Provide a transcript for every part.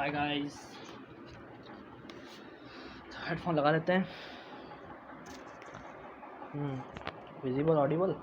Hi guys, headphone लगा लेते हैं। Visible Audible.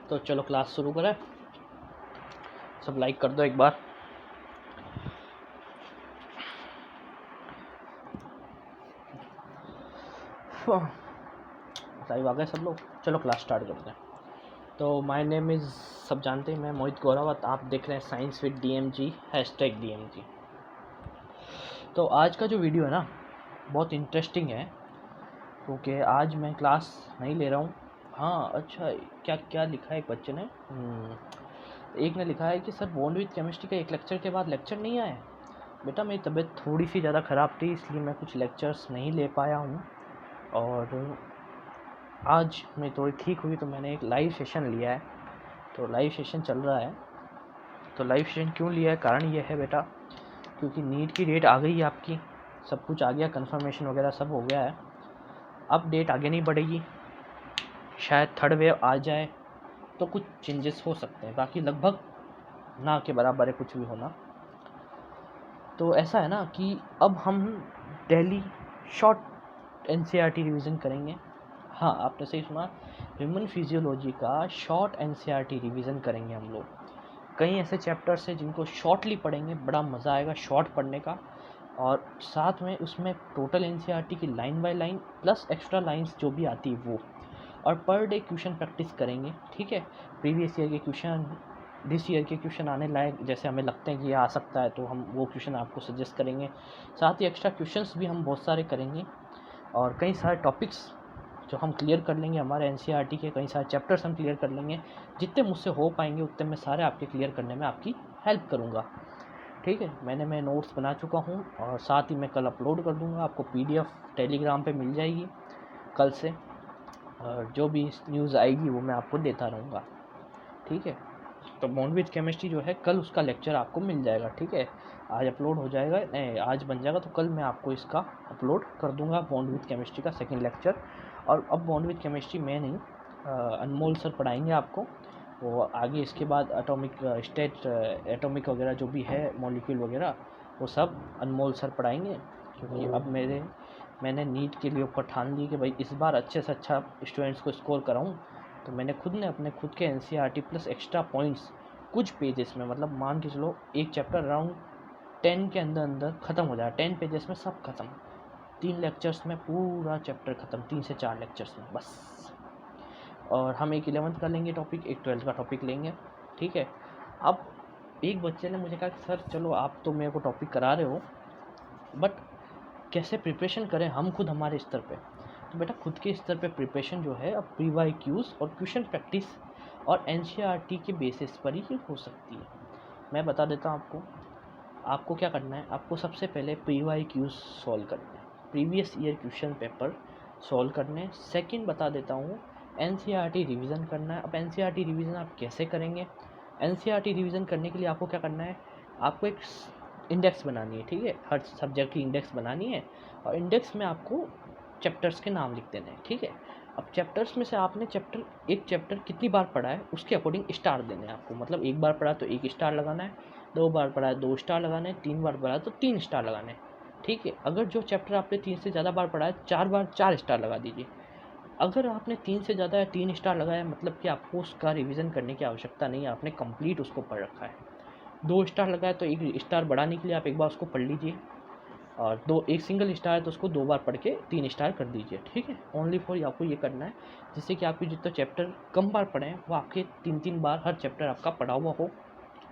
तो चलो क्लास शुरू करें। सब लाइक कर दो एक बार। लाइव आ गए सब लोग। चलो क्लास स्टार्ट करते हैं। तो माय नेम इज़, सब जानते हैं, मैं मोहित गौरवत। आप देख रहे हैं साइंस विद DMG #DMG। तो आज का जो वीडियो है ना, बहुत इंटरेस्टिंग है, क्योंकि आज मैं क्लास नहीं ले रहा हूँ। हाँ अच्छा, क्या क्या लिखा है एक बच्चे ने। एक ने लिखा है कि सर बॉन्ड विद केमिस्ट्री का एक लेक्चर के बाद लेक्चर नहीं आए। बेटा मेरी तबीयत थोड़ी सी ज़्यादा ख़राब थी, इसलिए मैं कुछ लेक्चर्स नहीं ले पाया हूँ। और आज मैं थोड़ी ठीक हुई तो मैंने एक लाइव सेशन लिया है। तो लाइव सेशन चल रहा है। तो लाइव सेशन क्यों लिया है, कारण ये है बेटा, क्योंकि नीट की डेट आ गई है आपकी। सब कुछ आ गया, कंफर्मेशन वगैरह सब हो गया है। अब डेट आगे नहीं बढ़ेगी, शायद थर्ड वेव आ जाए तो कुछ चेंजेस हो सकते हैं, बाकी लगभग ना के बराबर है कुछ भी होना। तो ऐसा है ना कि अब हम डेली शॉर्ट NCERT रिवीजन करेंगे। हाँ, आपने सही सुना, ह्यूमन फिजियोलॉजी का शॉर्ट NCERT रिवीजन करेंगे हम लोग। कई ऐसे चैप्टर्स हैं जिनको शॉर्टली पढ़ेंगे, बड़ा मज़ा आएगा शॉर्ट पढ़ने का। और साथ में उसमें टोटल NCERT की line by line plus extra lines जो भी आती है वो, और पर डे क्वेश्चन प्रैक्टिस करेंगे। ठीक है, प्रीवियस ईयर के क्वेश्चन, दिस ईयर के क्वेश्चन आने लायक जैसे हमें लगते हैं कि ये आ सकता है, तो हम वो क्वेश्चन आपको सजेस्ट करेंगे। साथ ही एक्स्ट्रा क्वेश्चंस भी हम बहुत सारे करेंगे, और कई सारे टॉपिक्स जो हम क्लियर कर लेंगे। हमारे NCERT के कई सारे चैप्टर्स हम क्लियर कर लेंगे। जितने मुझसे हो पाएंगे उतने मैं सारे आपके क्लियर करने में आपकी हेल्प करूँगा। ठीक है, मैं नोट्स बना चुका हूँ, और साथ ही मैं कल अपलोड कर दूँगा। आपको PDF टेलीग्राम पे मिल जाएगी कल से, और जो भी न्यूज़ आएगी वो मैं आपको देता रहूँगा। ठीक है, तो बॉन्ड विद केमिस्ट्री जो है कल उसका लेक्चर आपको मिल जाएगा। ठीक है, आज अपलोड हो जाएगा, नहीं आज बन जाएगा, तो कल मैं आपको इसका अपलोड कर दूंगा, बॉन्ड विद केमिस्ट्री का सेकंड लेक्चर। और अब बॉन्ड विद केमिस्ट्री मैं नहीं, अनमोल सर पढ़ाएंगे आपको। वो आगे इसके बाद एटॉमिक स्टेट, एटॉमिक वगैरह जो भी है, मॉलिक्यूल वगैरह, वो सब अनमोल सर पढ़ाएंगे। क्योंकि अब मैंने नीट के लिए ऊपर ठान ली कि भाई इस बार अच्छे से अच्छा स्टूडेंट्स को स्कोर कराऊँ। तो मैंने अपने खुद के NCERT प्लस एक्स्ट्रा पॉइंट्स कुछ पेजेस में, मतलब मान के चलो एक चैप्टर अराउंड 10 के अंदर ख़त्म हो जाए, 10 पेजेस में सब खत्म, 3 लेक्चर्स में पूरा चैप्टर ख़त्म, 3 से 4 लेक्चर्स में बस। और हम एक 11th का लेंगे टॉपिक, एक 12th का टॉपिक लेंगे। ठीक है, अब एक बच्चे ने मुझे कहा कि सर चलो आप तो मेरे को टॉपिक करा रहे हो, बट कैसे प्रिपरेशन करें हम खुद हमारे स्तर पे। तो बेटा खुद के स्तर पे प्रिपरेशन जो है अब PYQs और क्वेश्चन प्रैक्टिस और NCERT के बेसिस पर ही हो सकती है। मैं बता देता हूँ आपको क्या करना है। आपको सबसे पहले PYQs सॉल्व करने हैं, previous year question paper solve करने। सेकंड बता देता हूँ, NCERT रिवीजन करना है। अब NCERT रिवीजन आप कैसे करेंगे? NCERT रिवीजन करने के लिए आपको क्या करना है, आपको एक इंडेक्स बनानी है। ठीक है, हर सब्जेक्ट की इंडेक्स बनानी है, और इंडेक्स में आपको चैप्टर्स के नाम लिख देने हैं। ठीक है, अब चैप्टर्स में से आपने एक चैप्टर कितनी बार पढ़ा है उसके अकॉर्डिंग स्टार देने हैं आपको। मतलब एक बार पढ़ा तो 1 स्टार लगाना है, 2 बार पढ़ा है 2 स्टार लगाने हैं, 3 बार पढ़ा है तो 3 स्टार लगाने हैं। ठीक है, अगर जो चैप्टर आपने 3 से ज़्यादा बार पढ़ा है, 4 बार 4 स्टार लगा दीजिए। अगर आपने 3 से ज़्यादा या 3 स्टार लगाया, मतलब कि आपको उसका रिवीजन करने की आवश्यकता नहीं है, आपने कंप्लीट उसको पढ़ रखा है। 2 स्टार लगाया तो 1 स्टार बढ़ाने के लिए आप एक बार उसको पढ़ लीजिए, और एक सिंगल स्टार है तो उसको 2 बार पढ़ के 3 स्टार कर दीजिए। ठीक है, ओनली फॉर आपको ये करना है, जिससे कि आपके जितना चैप्टर कम बार पढ़े हैं वो आपके 3-3 बार हर चैप्टर आपका पढ़ा हुआ हो।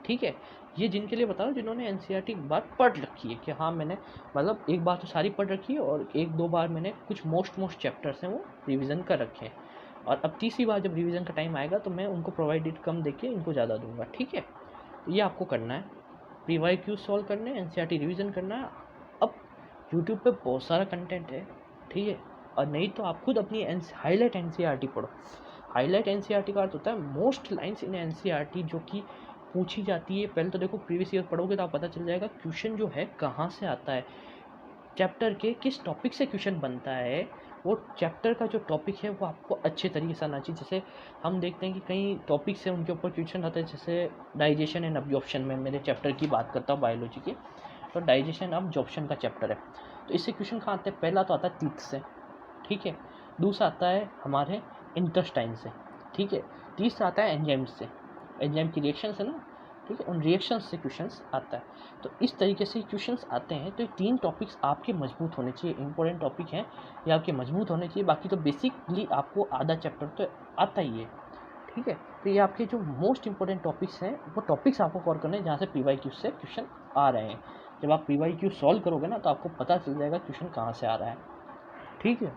ठीक है, ये जिनके लिए बता रहा हूँ जिन्होंने NCERT एक बार पढ़ रखी है, कि हाँ मैंने मतलब एक बार तो सारी पढ़ रखी है, और 1-2 बार मैंने कुछ मोस्ट चैप्टर्स हैं वो रिवीजन कर रखे हैं, और अब तीसरी बार जब रिवीजन का टाइम आएगा तो मैं उनको प्रोवाइडेड कम देके इनको ज़्यादा दूंगा। ठीक है, ये आपको करना है, PYQ सॉल्व करने हैं, NCERT रिवीजन करना है। अब यूट्यूब पे बहुत सारा कंटेंट है। ठीक है, और नहीं तो आप खुद अपनी हाईलाइट NCERT पढ़ो। हाईलाइट NCERT का अर्थ होता है मोस्ट लाइन्स इन NCERT जो कि पूछी जाती है। पहले तो देखो प्रीवियस ईयर पढ़ोगे तो आप पता चल जाएगा क्वेश्चन जो है कहाँ से आता है, चैप्टर के किस टॉपिक से क्वेश्चन बनता है, वो चैप्टर का जो टॉपिक है वो आपको अच्छे तरीके से आना चाहिए। जैसे हम देखते हैं कि कई टॉपिक्स हैं उनके ऊपर क्वेश्चन आते हैं, जैसे डाइजेशन एंड अब्जॉर्प्शन में मेरे चैप्टर की बात करता हूँ बायोलॉजी की, तो डाइजेशन अब्जॉर्प्शन का चैप्टर है। तो इससे क्वेश्चन कहाँ आते हैं, पहला तो आता है टीथ से, ठीक है, दूसरा आता है हमारे इंटेस्टाइन से, ठीक है, तीसरा आता है एंजाइम से, एंजाइम की रिएक्शन है ना, ठीक है, उन रिएक्शन से क्वेश्चंस आता है। तो इस तरीके से क्वेश्चंस आते हैं। तो ये 3 टॉपिक्स आपके मजबूत होने चाहिए, इंपॉर्टेंट टॉपिक हैं ये आपके मजबूत होने चाहिए। बाकी तो बेसिकली आपको आधा चैप्टर तो आता ही है, ठीक है। तो ये आपके जो मोस्ट इंपॉर्टेंट टॉपिक्स हैं वो टॉपिक्स आपको कवर करने हैं जहाँ से PYQ से क्वेश्चन आ रहे हैं। जब आप PYQ सॉल्व करोगे ना तो आपको पता चल जाएगा क्वेश्चन कहाँ से आ रहा है, ठीक है।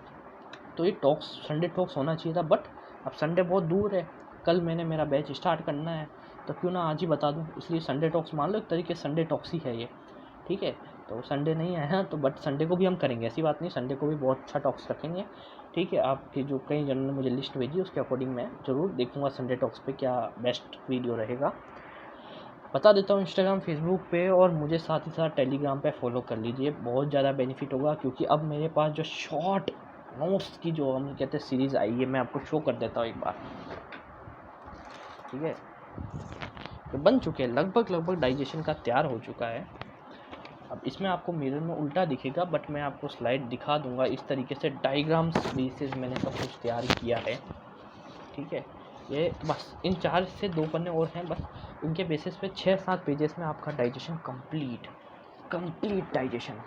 तो ये टॉक्स संडे टॉक्स होना चाहिए था, बट अब संडे बहुत दूर है, कल मैंने मेरा बैच स्टार्ट करना है, तो क्यों ना आज ही बता दूं, इसलिए संडे टॉक्स मान लो एक तरीके से संडे टॉक्स ही है ये, ठीक है। तो संडे नहीं आया तो बट संडे को भी हम करेंगे, ऐसी बात नहीं, संडे को भी बहुत अच्छा टॉक्स रखेंगे, ठीक है। आपके जो कई जनों ने मुझे लिस्ट भेजी उसके अकॉर्डिंग मैं ज़रूर देखूँगा संडे टॉक्स पे क्या बेस्ट वीडियो रहेगा, बता देता हूँ। इंस्टाग्राम फेसबुक पे और मुझे साथ ही साथ टेलीग्राम पे फॉलो कर लीजिए, बहुत ज़्यादा बेनिफिट होगा, क्योंकि अब मेरे पास जो शॉर्ट नोट्स की जो हम कहते हैं सीरीज़ आई है, मैं आपको शो कर देता हूँ एक बार, ठीक है। तो बन चुके हैं, लगभग डाइजेशन का तैयार हो चुका है। अब इसमें आपको मिरर में उल्टा दिखेगा, बट मैं आपको स्लाइड दिखा दूंगा इस तरीके से, डायग्राम्स बेसिस मैंने सब कुछ तैयार किया है, ठीक है। ये बस इन 4 से 2 पन्ने और हैं, बस इनके बेसिस पे 6-7 पेजेस में आपका डाइजेशन कंप्लीट डाइजेशन,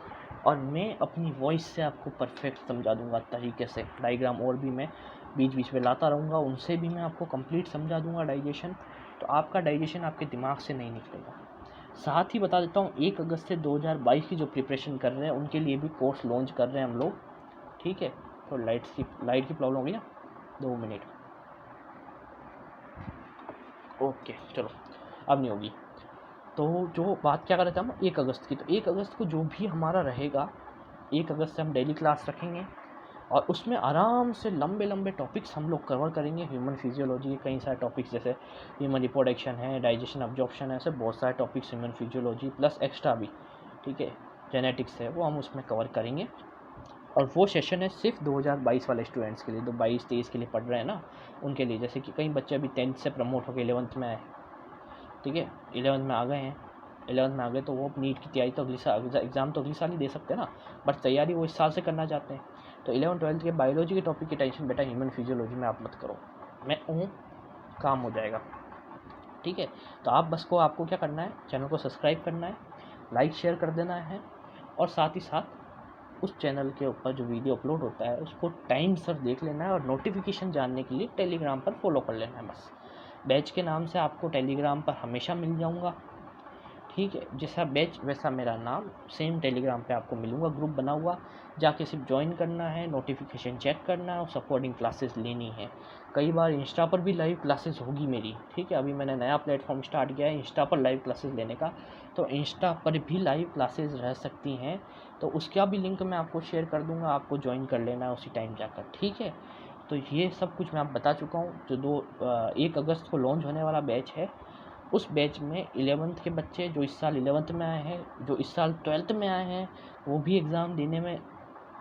और मैं अपनी वॉइस से आपको परफेक्ट समझा दूंगा तरीके से। डायग्राम और भी मैं बीच में लाता रहूँगा, उनसे भी मैं आपको कंप्लीट समझा दूंगा डाइजेशन। तो आपका डाइजेशन आपके दिमाग से नहीं निकलेगा। साथ ही बता देता हूँ 1 अगस्त से 2022 की जो प्रिपरेशन कर रहे हैं उनके लिए भी कोर्स लॉन्च कर रहे हैं हम लोग, ठीक है। तो लाइट की प्रॉब्लम होगी ना, 2 मिनट, ओके चलो अब नहीं होगी। तो जो बात क्या कर रहे थे हम 1 अगस्त की, तो 1 अगस्त को जो भी हमारा रहेगा, 1 अगस्त से हम डेली क्लास रखेंगे और उसमें आराम से लंबे टॉपिक्स हम लोग कवर करेंगे। ह्यूमन फिजियोलॉजी के कई सारे टॉपिक्स, जैसे ह्यूमन रिप्रोडक्शन है, डाइजेशन अब्जॉर्प्शन है, ऐसे बहुत सारे topics human physiology plus extra भी, ठीक है, जेनेटिक्स है, वो हम उसमें कवर करेंगे। और वो सेशन है सिर्फ 2022 वाले स्टूडेंट्स के लिए, जो 22-23 के लिए पढ़ रहे हैं ना उनके लिए। जैसे कि कई बच्चे अभी 10th से प्रमोट होकर 11th में आए, ठीक है, 11th में आ गए हैं, 11th में आ गए तो वो नीट की तैयारी तो अगली साल, एग्ज़ाम तो अगली साल ही दे सकते हैं ना, बट तैयारी वो इस साल से करना चाहते हैं। तो 11th-12th के बायोलॉजी के टॉपिक की टेंशन बेटा ह्यूमन फिजियोलॉजी में आप मत करो, मैं हूँ, काम हो जाएगा, ठीक है। तो आप बस को आपको क्या करना है, चैनल को सब्सक्राइब करना है, लाइक शेयर कर देना है, और साथ ही साथ उस चैनल के ऊपर जो वीडियो अपलोड होता है उसको टाइम सर देख लेना है, और नोटिफिकेशन जानने के लिए टेलीग्राम पर फॉलो कर लेना है। बस बैच के नाम से आपको टेलीग्राम पर हमेशा मिल जाऊंगा, ठीक है, जैसा बैच वैसा मेरा नाम, सेम टेलीग्राम पे आपको मिलूँगा, ग्रुप बना हुआ, जाके सिर्फ ज्वाइन करना है, नोटिफिकेशन चेक करना है और सपोर्टिंग क्लासेस लेनी है। कई बार इंस्टा पर भी लाइव क्लासेस होगी मेरी, ठीक है, अभी मैंने नया प्लेटफॉर्म स्टार्ट किया है इंस्टा पर लाइव क्लासेस लेने का, तो इंस्टा पर भी लाइव क्लासेस रह सकती हैं, तो उसका भी लिंक मैं आपको शेयर कर दूँगा, आपको ज्वाइन कर लेना है उसी टाइम जाकर, ठीक है। तो ये सब कुछ मैं आप बता चुका हूँ। जो 1 अगस्त को लॉन्च होने वाला बैच है, उस बैच में 11th के बच्चे जो इस साल 11th में आए हैं, जो इस साल 12th में आए हैं, वो भी एग्ज़ाम देने में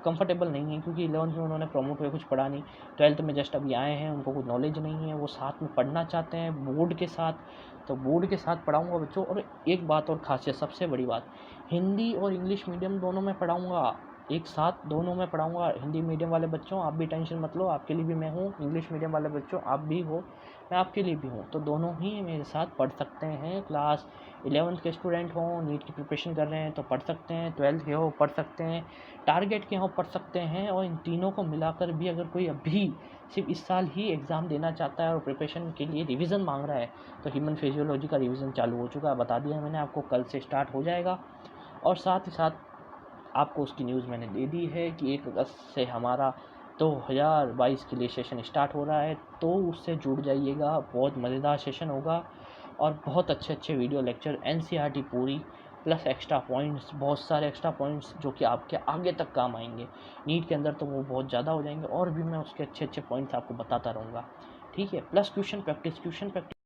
कंफर्टेबल नहीं है, क्योंकि 11th में उन्होंने प्रमोट हुए कुछ पढ़ा नहीं, 12th में जस्ट अभी आए हैं, उनको कुछ नॉलेज नहीं है, वो साथ में पढ़ना चाहते हैं बोर्ड के साथ, तो बोर्ड के साथ पढ़ाऊँगा बच्चों। और एक बात और खासियत, सबसे बड़ी बात, हिंदी और इंग्लिश मीडियम दोनों में पढ़ाऊँगा, एक साथ दोनों में पढ़ाऊँगा। हिंदी मीडियम वाले बच्चों आप भी टेंशन मत लो, आपके लिए भी मैं हूँ, इंग्लिश मीडियम वाले बच्चों आप भी हो, मैं आपके लिए भी हूँ, तो दोनों ही मेरे साथ पढ़ सकते हैं। क्लास 11th के स्टूडेंट हों, नीट की प्रिपरेशन कर रहे हैं तो पढ़ सकते हैं, 12th के हो पढ़ सकते हैं, टारगेट के हो पढ़ सकते हैं, और इन तीनों को मिलाकर भी अगर कोई अभी सिर्फ इस साल ही एग्ज़ाम देना चाहता है और प्रिपरेशन के लिए रिवीजन मांग रहा है, तो ह्यूमन फिजियोलॉजी का रिवीजन चालू हो चुका है, बता दिया मैंने आपको, कल से स्टार्ट हो जाएगा। और साथ ही साथ आपको उसकी न्यूज़ मैंने दे दी है कि 1 अगस्त से हमारा 2022 के लिए सेशन स्टार्ट हो रहा है, तो उससे जुड़ जाइएगा, बहुत मज़ेदार सेशन होगा, और बहुत अच्छे वीडियो लेक्चर, NCERT पूरी प्लस एक्स्ट्रा पॉइंट्स, बहुत सारे एक्स्ट्रा पॉइंट्स जो कि आपके आगे तक काम आएंगे। नीट के अंदर तो वो बहुत ज़्यादा हो जाएंगे, और भी मैं उसके अच्छे पॉइंट्स आपको बताता रहूँगा, ठीक है, प्लस क्वेश्चन प्रैक्टिस